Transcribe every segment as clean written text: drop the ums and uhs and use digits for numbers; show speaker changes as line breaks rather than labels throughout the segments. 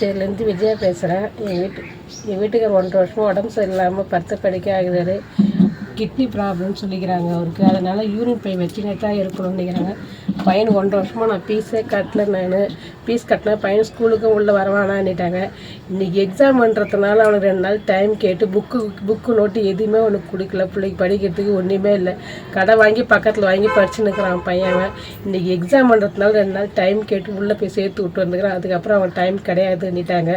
பாண்டிச்சேரியிலேருந்து விஜயா பேசுகிறேன். எங்கள் வீட்டுக்கார் 1.5 வருஷமாக உடம்பு சரியில்லாமல் படுத்த படுக்கை ஆகுறாரு. கிட்னி ப்ராப்ளம்னு சொல்லிக்கிறாங்க அவருக்கு. அதனால் யூரின் பை வச்சுனே தான் இருக்கணும்னு நினைக்கிறாங்க. பையனுக்கு 1.5 வருஷமாக நான் ஃபீஸே கட்டல. ஃபீஸ் கட்டினேன். பையன் ஸ்கூலுக்கும் உள்ளே வரவானான்னுட்டாங்க. இன்றைக்கி எக்ஸாம்ன்றதுனால அவனுக்கு 2 நாள் டைம் கேட்டு புக்கு நோட்டு எதுவுமே அவனுக்கு கொடுக்கல. பிள்ளைக்கு படிக்கிறதுக்கு ஒன்றுமே இல்லை. கடை வாங்கி பக்கத்தில் வாங்கி படிச்சுன்னு இருக்கிறான் பையன். இன்றைக்கி எக்ஸாம்ன்றதுனால 2 நாள் டைம் கேட்டு உள்ளே போய் சேர்த்து விட்டு வந்துக்கிறான். அதுக்கப்புறம் அவன் டைம் கிடையாதுன்னுட்டாங்க.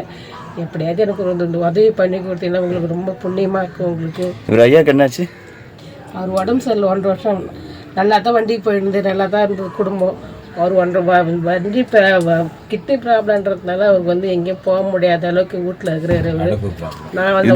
எப்படியாவது எனக்கு ஒரு உதவி பண்ணி கொடுத்தீங்கன்னா உங்களுக்கு ரொம்ப புண்ணியமாக இருக்கும். உங்களுக்கு
இவர் ஐயாவுக்கு என்னாச்சு?
அவர் உடம்பு சரியில்லை. 1.5 வருஷம் நல்லா தான் வண்டிக்கு போயிருந்து, நல்லா தான் இருந்தது குடும்பம். அவர் வண்டி கிட்னி ப்ராப்ளம்ன்றதுனால அவருக்கு எங்கேயும் போக முடியாத அளவுக்கு வீட்டில் இருக்கிறாரு. நான்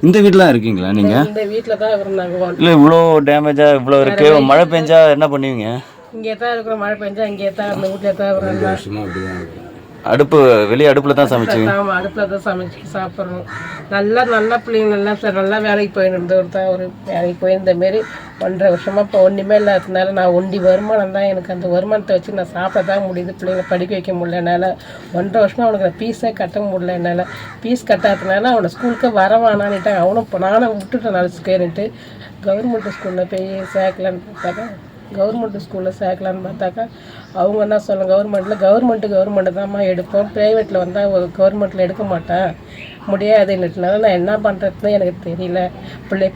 இந்த வீட்டில் இருக்கீங்களா நீங்கள்?
இந்த வீட்டில் தான் இருக்கிறாங்க.
இல்லை இவ்வளோ டேமேஜாக இவ்வளோ இருக்கு. மழை பெஞ்சா என்ன பண்ணுவீங்க?
இங்கே தான் இருக்கிறோம். மழை பெஞ்சா இங்கே தான் அந்த வீட்டில் தான் இருக்கிறோம்.
அடுப்பு வெளியே அடுப்பில் தான் சமைச்சிங்க?
ஆமாம், அடுப்பில் தான் சமைச்சு சாப்பிட்றோம். நல்லா பிள்ளைங்க நல்லா வேலைக்கு போயிருந்தவர் தான். ஒரு வேலைக்கு போயிருந்த மாரி 1.5 வருஷமாக இப்போ ஒன்றுமே இல்லாததுனால நான் ஒண்டி வருமானம் தான். எனக்கு அந்த வருமானத்தை வச்சு நான் சாப்பிட தான் முடியுது. பிள்ளைங்களை படிக்க வைக்க முடியல என்னால். 1.5 வருஷமாக அவனுக்கு ஃபீஸே கட்ட முடியல என்னால். ஃபீஸ் கட்டாததுனால அவனை ஸ்கூலுக்கு வரவானான்னுட்டாங்க. அவனும் இப்போ நானும் விட்டுட்டேன் 4 ஸ்கேருன்ட்டு. கவர்மெண்ட் ஸ்கூலில் போய் சேர்க்கலான்னு பார்த்தாக்கா அவங்க என்ன சொல்லுங்க, கவர்மெண்ட்டு தான்மா எடுப்போம், ப்ரைவேட்டில் வந்தால் கவர்மெண்ட்டில் எடுக்க மாட்டேன் முடியாதுன்னுட்டுனால நான் என்ன பண்ணுறதுன்னு எனக்கு தெரியல. பிள்ளை